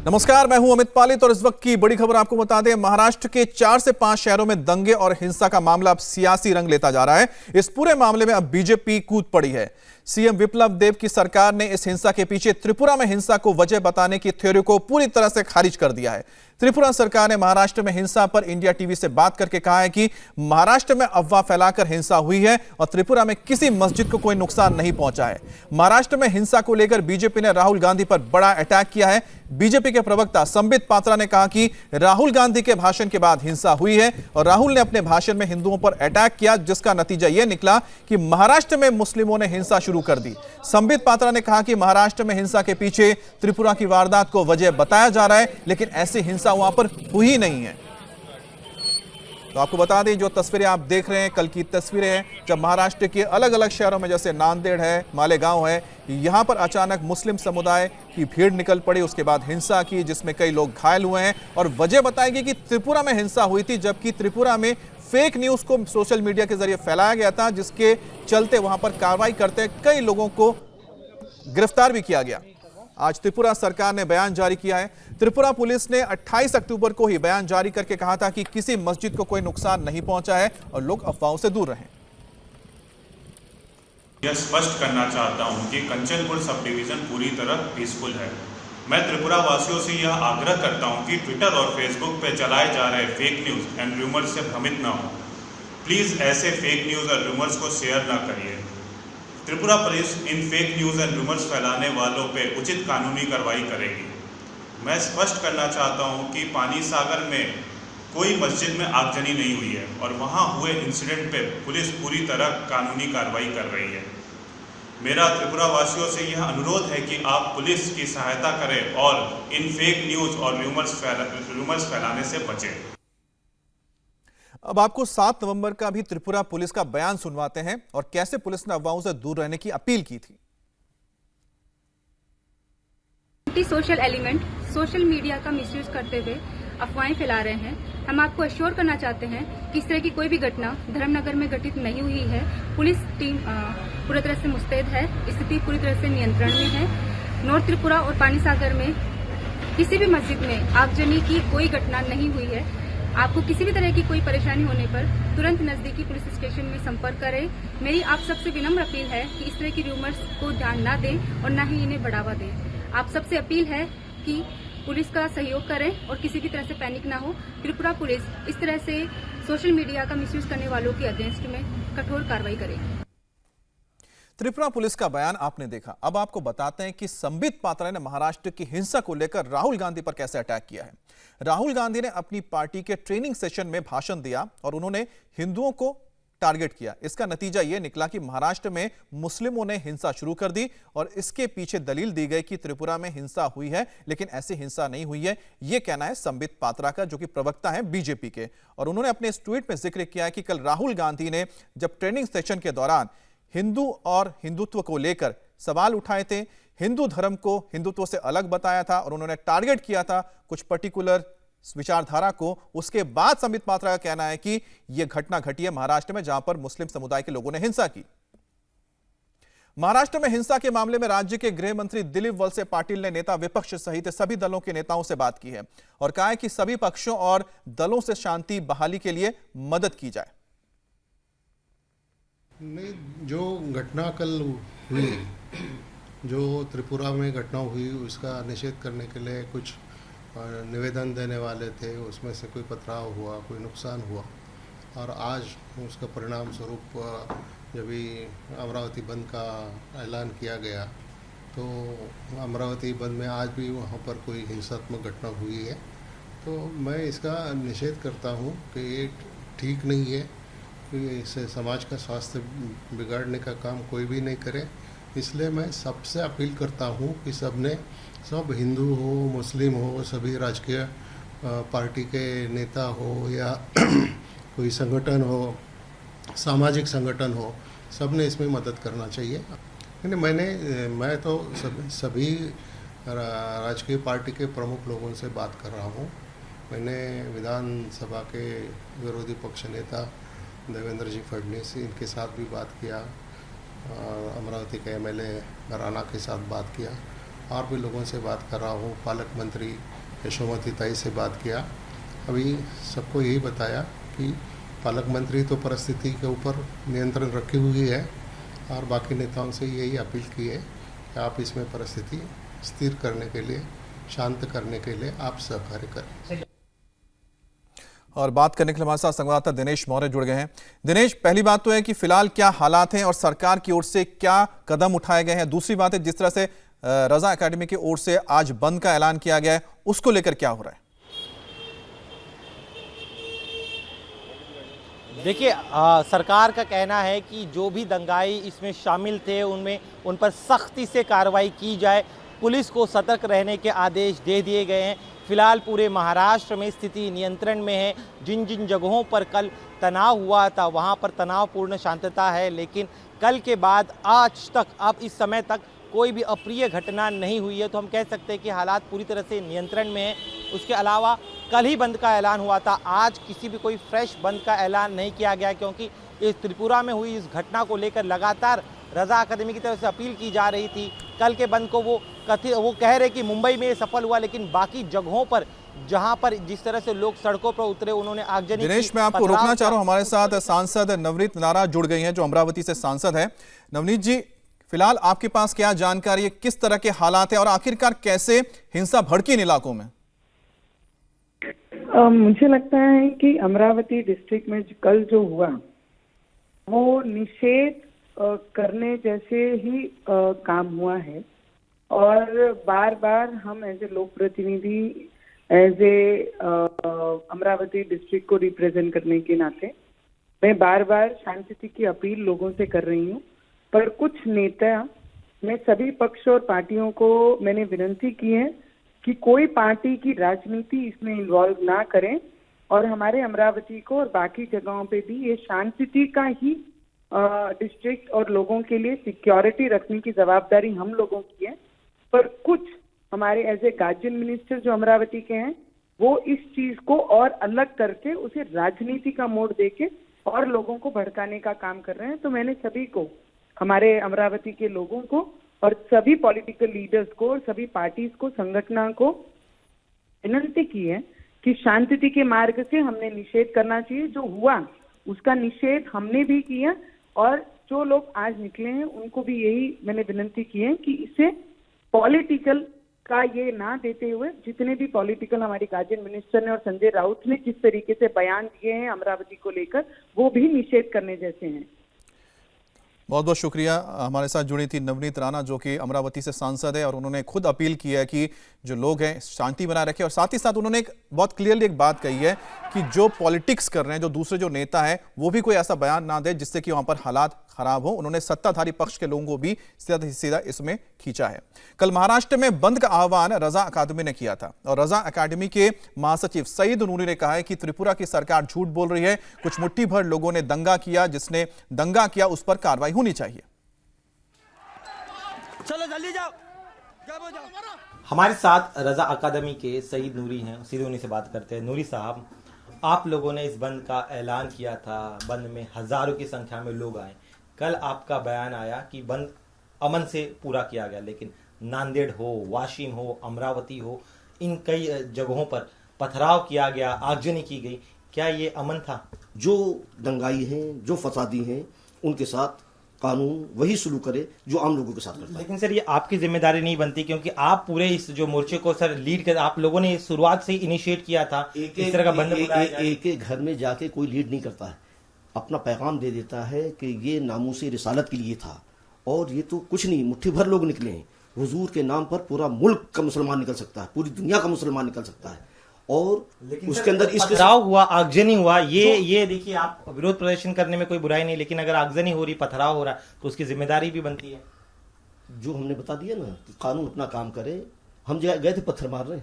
नमस्कार, मैं हूं अमित पालित और इस वक्त की बड़ी खबर आपको बता दें। महाराष्ट्र के 4 से 5 शहरों में दंगे और हिंसा का मामला अब सियासी रंग लेता जा रहा है। इस पूरे मामले में अब बीजेपी कूद पड़ी है। सीएम विप्लव देव की सरकार ने इस हिंसा के पीछे त्रिपुरा में हिंसा को वजह बताने की थ्योरी को पूरी तरह से खारिज कर दिया है। त्रिपुरा सरकार ने महाराष्ट्र में हिंसा पर इंडिया टीवी से बात करके कहा है कि महाराष्ट्र में अफवाह फैलाकर हिंसा हुई है और त्रिपुरा में किसी मस्जिद को कोई नुकसान नहीं पहुंचा है। महाराष्ट्र में हिंसा को लेकर बीजेपी ने राहुल गांधी पर बड़ा अटैक किया है। बीजेपी के प्रवक्ता संबित पात्रा ने कहा कि राहुल गांधी के भाषण के बाद हिंसा हुई है और राहुल ने अपने भाषण में हिंदुओं पर अटैक किया, जिसका नतीजा यह निकला कि महाराष्ट्र में मुस्लिमों ने हिंसा शुरू कर दी। संबित पात्रा ने कहा कि महाराष्ट्र में हिंसा के पीछे त्रिपुरा की वारदात को वजह बताया जा रहा है, लेकिन ऐसी हिंसा वहां पर हुई नहीं है। तो आपको बता दें, जो तस्वीरें आप देख रहे हैं कल की तस्वीरें हैं, जब महाराष्ट्र के अलग अलग शहरों में जैसे नांदेड़ है, मालेगांव है, यहां पर अचानक मुस्लिम समुदाय की भीड़ निकल पड़ी। उसके बाद हिंसा की, जिसमें कई लोग घायल हुए हैं और वजह बताएगी कि त्रिपुरा में हिंसा हुई थी, जबकि त्रिपुरा में फेक न्यूज को सोशल मीडिया के जरिए फैलाया गया था, जिसके चलते वहां पर कार्रवाई करते कई लोगों को गिरफ्तार भी किया गया। आज त्रिपुरा सरकार ने बयान जारी किया है। त्रिपुरा पुलिस ने 28 अक्टूबर को ही बयान जारी करके कहा था कि किसी मस्जिद को कोई नुकसान नहीं पहुंचा है और लोग अफवाहों से दूर रहें। यह स्पष्ट करना चाहता हूं कि कंचनपुर सब डिवीजन पूरी तरह पीसफुल है। मैं त्रिपुरा वासियों से यह आग्रह करता हूं कि ट्विटर और फेसबुक पर चलाए जा रहे फेक न्यूज एंड रूमर्स से भ्रमित न हो। प्लीज ऐसे फेक न्यूज और रूमर्स को शेयर न करिए। Tripura police in fake news and rumours फैलाने वालों पर उचित कानूनी कार्रवाई करेगी। मैं स्पष्ट करना चाहता हूं कि पानी सागर में कोई मस्जिद में आगजनी नहीं हुई है और वहां हुए इंसिडेंट पे पुलिस पूरी तरह कानूनी कार्रवाई कर रही है। मेरा त्रिपुरा वासियों से यह अनुरोध है कि आप पुलिस की सहायता करें और इन फेक न्यूज और रूमर्स फैलाने से बचें। अब आपको 7 नवंबर का भी त्रिपुरा पुलिस का बयान सुनवाते हैं और कैसे पुलिस ने अफवाहों से दूर रहने की अपील की थी। सोशल एलिमेंट सोशल मीडिया का मिसयूज करते हुए अफवाहें फैला रहे हैं। हम आपको अश्योर करना चाहते हैं कि इस तरह की कोई भी घटना धर्मनगर में घटित नहीं हुई है। पुलिस टीम पूरी तरह से मुस्तैद है, स्थिति पूरी तरह से नियंत्रण में है। नॉर्थ त्रिपुरा और पानी सागर में किसी भी मस्जिद में आगजनी की कोई घटना नहीं हुई है। आपको किसी भी तरह की कोई परेशानी होने पर तुरंत नजदीकी पुलिस स्टेशन में संपर्क करें। मेरी आप सबसे विनम्र अपील है कि इस तरह की रूमर्स को ध्यान न दें और न ही इन्हें बढ़ावा दें। आप सबसे अपील है कि पुलिस का सहयोग करें और किसी भी तरह से पैनिक ना हो। त्रिपुरा पुलिस इस तरह से सोशल मीडिया का मिसयूज करने वालों के अगेंस्ट में कठोर कार्रवाई करेगी। त्रिपुरा पुलिस का बयान आपने देखा। अब आपको बताते हैं कि संबित पात्रा ने महाराष्ट्र की हिंसा को लेकर राहुल गांधी पर कैसे अटैक किया है। राहुल गांधी ने अपनी पार्टी के ट्रेनिंग सेशन में भाषण दिया और उन्होंने हिंदुओं को टारगेट किया। इसका नतीजा यह निकला कि महाराष्ट्र में मुस्लिमों ने हिंसा शुरू कर दी और इसके पीछे दलील दी गई कि त्रिपुरा में हिंसा हुई है, लेकिन ऐसी हिंसा नहीं हुई है। यह कहना है संबित पात्रा का, जो कि प्रवक्ता है बीजेपी के। और उन्होंने अपने इस ट्वीट में जिक्र किया है कि कल राहुल गांधी ने जब ट्रेनिंग सेशन के दौरान हिंदू और हिंदुत्व को लेकर सवाल उठाए थे, हिंदू धर्म को हिंदुत्व से अलग बताया था और उन्होंने टारगेट किया था कुछ पर्टिकुलर विचारधारा को। उसके बाद संबित पात्रा का कहना है कि यह घटना घटी है महाराष्ट्र में, जहां पर मुस्लिम समुदाय के लोगों ने हिंसा की। महाराष्ट्र में हिंसा के मामले में राज्य के गृह मंत्री दिलीप वलसे पाटिल ने नेता विपक्ष सहित सभी दलों के नेताओं से बात की है और कहा है कि सभी पक्षों और दलों से शांति बहाली के लिए मदद की जाए। नहीं, जो घटना कल हुई, जो त्रिपुरा में घटना हुई, उसका निषेध करने के लिए कुछ निवेदन देने वाले थे। उसमें से कोई पथराव हुआ, कोई नुकसान हुआ और आज उसका परिणाम स्वरूप जब भी अमरावती बंद का ऐलान किया गया तो अमरावती बंद में आज भी वहाँ पर कोई हिंसात्मक घटना हुई है। तो मैं इसका निषेध करता हूँ कि ये ठीक नहीं है कि इससे समाज का स्वास्थ्य बिगाड़ने का काम कोई भी नहीं करे। इसलिए मैं सबसे अपील करता हूँ कि सब हिंदू हो, मुस्लिम हो, सभी राजकीय पार्टी के नेता हो या कोई संगठन हो, सामाजिक संगठन हो, सब ने इसमें मदद करना चाहिए। मैं तो सभी राजकीय पार्टी के प्रमुख लोगों से बात कर रहा हूँ। मैंने विधानसभा के विरोधी पक्ष नेता देवेंद्र जी फडणवीस, इनके साथ भी बात किया, अमरावती के MLA राणा के साथ बात किया और भी लोगों से बात कर रहा हूँ। पालक मंत्री यशोमती ताई से बात किया। अभी सबको यही बताया कि पालक मंत्री तो परिस्थिति के ऊपर नियंत्रण रखी हुई है और बाकी नेताओं से यही अपील की है कि आप इसमें परिस्थिति स्थिर करने के लिए, शांत करने के लिए आप सहकार्य करें। और बात करने के लिए हमारे साथ संवाददाता दिनेश मौर्य जुड़ गए हैं। दिनेश, पहली बात तो है कि फिलहाल क्या हालात हैं और सरकार की ओर से क्या कदम उठाए गए हैं। दूसरी बात है, जिस तरह से रजा एकेडमी की ओर से आज बंद का ऐलान किया गया है, उसको लेकर क्या हो रहा है? देखिए, सरकार का कहना है कि जो भी दंगाई इसमें शामिल थे उन पर सख्ती से कार्रवाई की जाए। पुलिस को सतर्क रहने के आदेश दे दिए गए हैं। फिलहाल पूरे महाराष्ट्र में स्थिति नियंत्रण में है। जिन जिन जगहों पर कल तनाव हुआ था वहां पर तनावपूर्ण शांतता है, लेकिन कल के बाद आज तक, अब इस समय तक कोई भी अप्रिय घटना नहीं हुई है। तो हम कह सकते हैं कि हालात पूरी तरह से नियंत्रण में है। उसके अलावा कल ही बंद का ऐलान हुआ था, आज किसी भी कोई फ्रेश बंद का ऐलान नहीं किया गया, क्योंकि इस त्रिपुरा में हुई इस घटना को लेकर लगातार रजा अकादमी की तरफ से अपील की जा रही थी। कल के बंद को वो कह रहे कि मुंबई में ये सफल हुआ, लेकिन बाकी जगहों पर जहां पर जिस तरह से लोग सड़कों पर उतरे, उन्होंने आगजनी। दिनेश, मैं आपको रोकना चाह रहा हूं, हमारे साथ सांसद नवनीत नारा जुड़ गई हैं, जो अमरावती से सांसद है। नवनीत जी, फिलहाल आपके पास क्या जानकारी है, किस तरह के हालात है और आखिरकार कैसे हिंसा भड़की इन इलाकों में? मुझे लगता है कि अमरावती डिस्ट्रिक्ट में कल जो हुआ वो निषेध करने जैसे ही काम हुआ है। और बार बार हम एज ए लोक प्रतिनिधि, एज ए अमरावती डिस्ट्रिक्ट को रिप्रेजेंट करने के नाते मैं बार बार शांति की अपील लोगों से कर रही हूँ। पर कुछ नेता, मैं सभी पक्ष और पार्टियों को मैंने विनती की है कि कोई पार्टी की राजनीति इसमें इन्वॉल्व ना करें और हमारे अमरावती को और बाकी जगहों पे भी ये शांति का ही डिस्ट्रिक्ट और लोगों के लिए सिक्योरिटी रखने की जवाबदारी हम लोगों की है। पर कुछ हमारे एज ए गार्जियन मिनिस्टर जो अमरावती के हैं, वो इस चीज को और अलग करके उसे राजनीति का मोड़ देके और लोगों को भड़काने का काम कर रहे हैं। तो मैंने सभी को, हमारे अमरावती के लोगों को और सभी पॉलिटिकल लीडर्स को और सभी पार्टीज को, संगठनों को विनती की है कि शांति के मार्ग से हमने निषेध करना चाहिए। जो हुआ उसका निषेध हमने भी किया और जो लोग आज निकले हैं उनको भी यही मैंने विनती की है कि इसे पॉलिटिकल का ये ना देते हुए, जितने भी पॉलिटिकल हमारी गार्जियन मिनिस्टर ने और संजय राउत ने जिस तरीके से बयान दिए हैं अमरावती को लेकर, वो भी निषेध करने जैसे हैं। बहुत बहुत शुक्रिया। हमारे साथ जुड़ी थी नवनीत राणा, जो कि अमरावती से सांसद है, और उन्होंने खुद अपील की है कि जो लोग हैं शांति बनाए रखें। और साथ ही साथ उन्होंने एक बहुत क्लियरली एक बात कही है कि जो पॉलिटिक्स कर रहे हैं, जो दूसरे जो नेता हैं, वो भी कोई ऐसा बयान ना दे जिससे कि वहां पर हालात खराब हो। उन्होंने सत्ताधारी पक्ष के लोगों को भी सीधा इसमें खींचा है। कल महाराष्ट्र में बंद का आह्वान रजा अकादमी ने किया था और रजा अकादमी के महासचिव सईद नूरी ने कहा है कि त्रिपुरा की सरकार झूठ बोल रही है। कुछ मुट्ठी भर लोगों ने दंगा किया, जिसने दंगा किया उस पर कार्रवाई होनी चाहिए। चलो जल्दी जाओ। हमारे साथ रजा अकादमी के सईद नूरी हैं, सीधे उन्हीं से बात करते हैं। नूरी साहब, आप लोगों ने इस बंद का ऐलान किया था, बंद में हजारों की संख्या में लोग आए। कल आपका बयान आया कि बंद अमन से पूरा किया गया, लेकिन नांदेड़ हो, वाशिम हो, अमरावती हो, इन कई जगहों पर पथराव किया गया, आगजनी की गई। क्या ये अमन था? जो दंगाई हैं, जो फसादी हैं, उनके साथ कानून वही शुरू करे जो आम लोगों के साथ करता है। लेकिन सर, ये आपकी जिम्मेदारी नहीं बनती, क्योंकि आप पूरे इस जो मोर्चे को सर लीड कर, आप लोगों ने शुरुआत से ही इनिशिएट किया था। इस तरह का बंद एक घर में जाके कोई लीड नहीं करता है, अपना पैगाम दे देता है कि ये नामूसे रिसालत के लिए था। और ये तो कुछ नहीं, मुट्ठी भर लोग निकले हैं। हुजूर के नाम पर पूरा मुल्क का मुसलमान निकल सकता है, पूरी दुनिया का मुसलमान निकल सकता है। और उसके अंदर इस पथराव हुआ, आगजनी हुआ, ये देखिए, आप विरोध प्रदर्शन करने में कोई बुराई नहीं, लेकिन अगर आगजनी हो रही, पथराव हो रहा, तो उसकी जिम्मेदारी भी बनती है। जो हमने बता दिया ना कि कानून अपना काम करे। हम गए थे पत्थर मार रहे।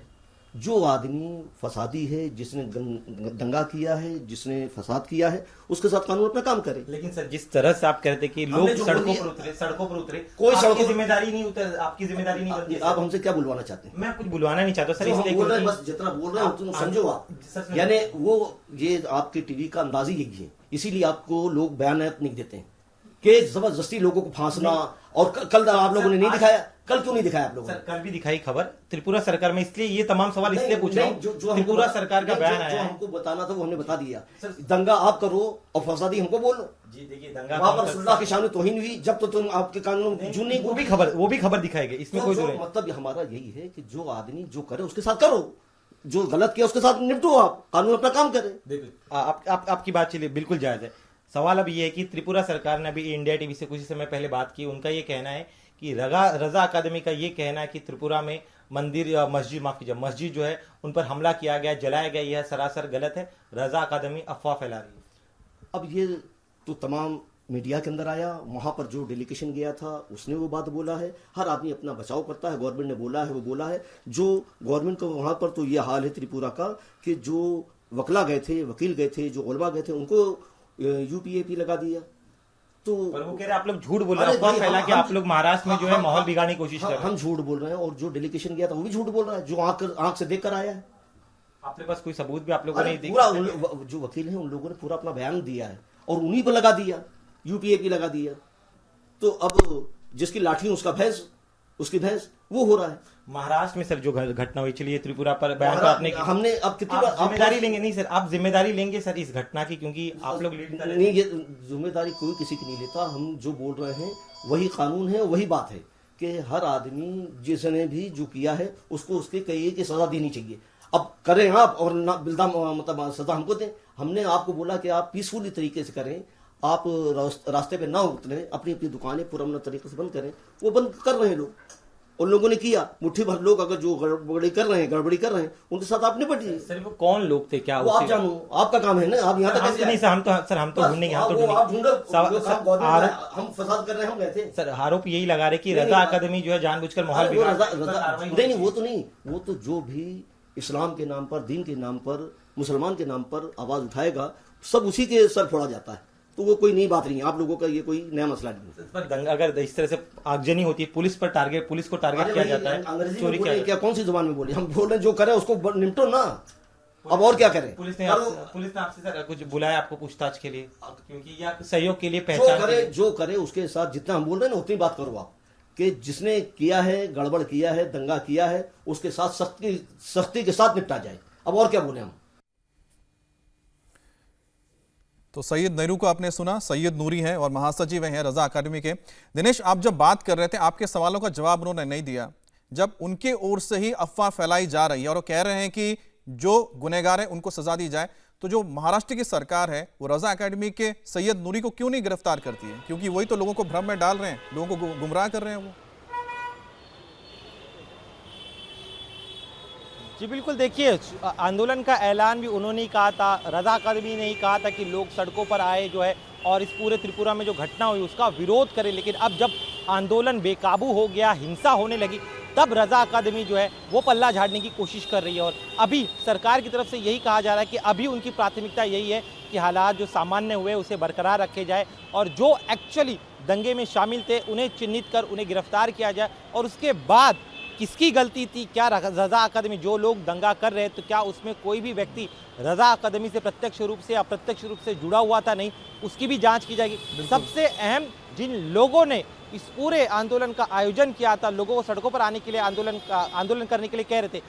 जो आदमी फसादी है, जिसने दंगा किया है, जिसने फसाद किया है, उसके साथ कानून अपना काम करे। लेकिन सर, जिस तरह से आप कहते कि लोग सड़कों पर उतरे, कोई आपकी जिम्मेदारी नहीं आपकी जिम्मेदारी नहीं बनती। आप हमसे क्या बुलवाना चाहते हैं? मैं कुछ बुलवाना नहीं चाहता सर, इसलिए बोल रहे हैं, बस जितना बोल रहे हैं समझो आप। यानी वो ये आपके टीवी का अंदाज ही यही है, इसीलिए आपको लोग बयान नहीं देते हैं कि जबरदस्ती लोगों को फांसना। और कल आप लोगों ने नहीं दिखाया, कल क्यों नहीं दिखाया आप लोगों ने? सर कल भी दिखाई खबर त्रिपुरा सरकार में, इसलिए ये तमाम सवाल इसलिए पूछ रहा हूँ। त्रिपुरा सरकार का बयान आया जो है, हमको बताना था वो हमने बता दिया। दंगा आप करो और फसादी हमको बोलो। जी देखिए दंगा वहां पर रसूलुल्लाह के सामने तौहीन हुई, जब तो तुम आपके कानून जून नहीं, वो भी खबर दिखाई गई, इसमें कोई जो नहीं। मतलब हमारा यही है कि जो आदमी जो करे उसके साथ करो, जो गलत किया उसके साथ निपटो, आप कानून अपना काम करे। देखिए आपकी बात चलिए बिल्कुल जायज है। सवाल अब ये है कि त्रिपुरा सरकार ने अभी इंडिया टीवी से कुछ समय पहले बात की, उनका ये कहना है कि रजा अकादमी का ये कहना है कि त्रिपुरा में मस्जिद जो है उन पर हमला किया गया, जलाया गया, यह सरासर गलत है, रजा अकादमी अफवाह फैला रही है। अब ये तो तमाम मीडिया के अंदर आया, वहां पर जो डेलीगेशन गया था उसने वो बात बोला है। हर आदमी अपना बचाव करता है, गवर्नमेंट ने बोला है वो बोला है। जो गवर्नमेंट का वहां पर तो ये हाल है त्रिपुरा का कि जो वकील गए थे, जो उलमा गए थे, उनको यूपीएपी लगा दिया। तो पर वो कह रहे आप लोग झूठ बोल रहे हैं, अफवाह फैला के आप लोग महाराष्ट्र में जो है माहौल बिगाड़ने की कोशिश कर रहे हैं। हम झूठ बोल रहे हैं और जो डेलीगेशन गया था वो भी झूठ बोल रहा है, जो आंख से देख कर आया है। आपके पास कोई सबूत भी आप लोगों ने पूरा जो वकील हैं उन लोगों ने पूरा अपना बयान दिया है और उन्हीं पर लगा दिया, यूपीएपी लगा दिया। तो अब जिसकी लाठी उसकी भैंस वो हो रहा है। महाराष्ट्र में सर जो घटना हुई, चलिए त्रिपुरा पर बयान तो आपने हमने अब कितनी बार जिम्मेदारी लेंगे? नहीं सर, आप जिम्मेदारी लेंगे सर इस घटना की, क्योंकि आप लोग लीड कर रहे हैं। नहीं, ये जिम्मेदारी कोई किसी की नहीं लेता। हम जो बोल रहे हैं वही कानून है, वही बात है कि हर आदमी जिसने भी जो किया है उसको उसके कई की सजा देनी चाहिए। अब करें आप और ना बिल्दा मतलब सजा हमको दें। हमने आपको बोला कि आप पीसफुली तरीके से करें, आप रास्ते पे ना उतरें, अपनी अपनी दुकानें पुरअमन तरीके से बंद करें। वो बंद कर रहे हैं लोग, उन लोगों ने किया। मुट्ठी भर लोग अगर जो गड़बड़ी कर रहे हैं उनके साथ आप निपटिए। सर वो कौन लोग थे, क्या वो आप जानो, आपका काम है ना। आप यहाँ तक नहीं सर, हम तो ढूंढेंगे, हम फसाद कर रहे हैं, हम गए थे सर। आरोप यही लगा रहे कि रजा अकादमी जो है जानबूझकर माहौल नहीं, वो तो नहीं, वो तो जो भी इस्लाम के नाम पर, दीन के नाम पर, मुसलमान के नाम पर आवाज उठाएगा सब उसी के सर फोड़ा जाता है। तो वो कोई नई बात नहीं है, आप लोगों का ये कोई नया मसला नहीं है। पर दंगा अगर इस तरह से आगजनी होती है, पुलिस को टारगेट किया जाता है, अंग्रेजी चोरी में क्या कौन सी जुबान में बोली? हम बोल रहे हैं जो करे उसको निपटो ना, अब और क्या करें? पुलिस ने आपसे सर कुछ बुलाया आपको पूछताछ के लिए, क्योंकि या सहयोग के लिए पहचान जो करे उसके साथ जितना हम बोल रहे हैं ना उतनी बात करो आप, कि जिसने किया है, गड़बड़ किया है, दंगा किया है, उसके साथ सख्ती के साथ निपटा जाए। अब और क्या बोले हम? तो सैयद नैरू को आपने सुना, सैयद नूरी हैं और महासचिव हैं रजा अकादमी के। दिनेश, आप जब बात कर रहे थे आपके सवालों का जवाब उन्होंने नहीं दिया। जब उनके ओर से ही अफवाह फैलाई जा रही है और वो कह रहे हैं कि जो गुनहगार है उनको सजा दी जाए, तो जो महाराष्ट्र की सरकार है वो रजा अकादमी के सैयद नूरी को क्यों नहीं गिरफ्तार करती है? क्योंकि वही तो लोगों को भ्रम में डाल रहे हैं, लोगों को गुमराह कर रहे हैं वो। जी बिल्कुल, देखिए आंदोलन का ऐलान भी उन्होंने ही कहा था, रजा अकादमी ने ही कहा था कि लोग सड़कों पर आए जो है और इस पूरे त्रिपुरा में जो घटना हुई उसका विरोध करें। लेकिन अब जब आंदोलन बेकाबू हो गया, हिंसा होने लगी, तब रजा अकादमी जो है वो पल्ला झाड़ने की कोशिश कर रही है। और अभी सरकार की तरफ से यही कहा जा रहा है कि अभी उनकी प्राथमिकता यही है कि हालात जो सामान्य हुए उसे बरकरार रखे जाए और जो एक्चुअली दंगे में शामिल थे उन्हें चिन्हित कर उन्हें गिरफ्तार किया जाए। और उसके बाद किसकी गलती थी, क्या रजा अकादमी जो लोग दंगा कर रहे तो क्या उसमें कोई भी व्यक्ति रजा अकादमी से प्रत्यक्ष रूप से अप्रत्यक्ष रूप से जुड़ा हुआ था? नहीं, उसकी भी जांच की जाएगी। सबसे अहम, जिन लोगों ने इस पूरे आंदोलन का आयोजन किया था, लोगों को सड़कों पर आने के लिए आंदोलन करने के लिए कह रहे थे,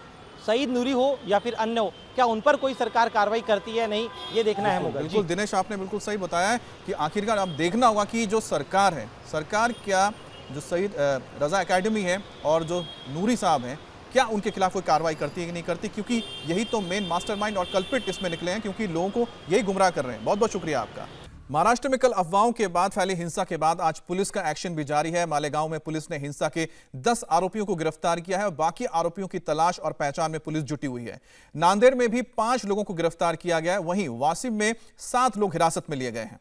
सईद नूरी हो या फिर अन्य हो, क्या उन पर कोई सरकार कार्रवाई करती है? नहीं, ये देखना अहम होगा। बिल्कुल दिनेश, आपने बिल्कुल सही बताया है कि आखिरकार अब देखना होगा कि जो सरकार है, सरकार क्या जो सईद रजा अकेडमी है और जो नूरी साहब हैं, क्या उनके खिलाफ कोई कार्रवाई करती है कि नहीं करती? क्योंकि यही तो मेन मास्टरमाइंड और कल्प्रिट इसमें निकले हैं, क्योंकि लोगों को यही गुमराह कर रहे हैं। बहुत बहुत शुक्रिया आपका। महाराष्ट्र में कल अफवाहों के बाद फैली हिंसा के बाद आज पुलिस का एक्शन भी जारी है। मालेगांव में पुलिस ने हिंसा के 10 आरोपियों को गिरफ्तार किया है और बाकी आरोपियों की तलाश और पहचान में पुलिस जुटी हुई है। नांदेड़ में भी 5 लोगों को गिरफ्तार किया गया है, वहीं वासिम में 7 लोग हिरासत में लिए गए हैं।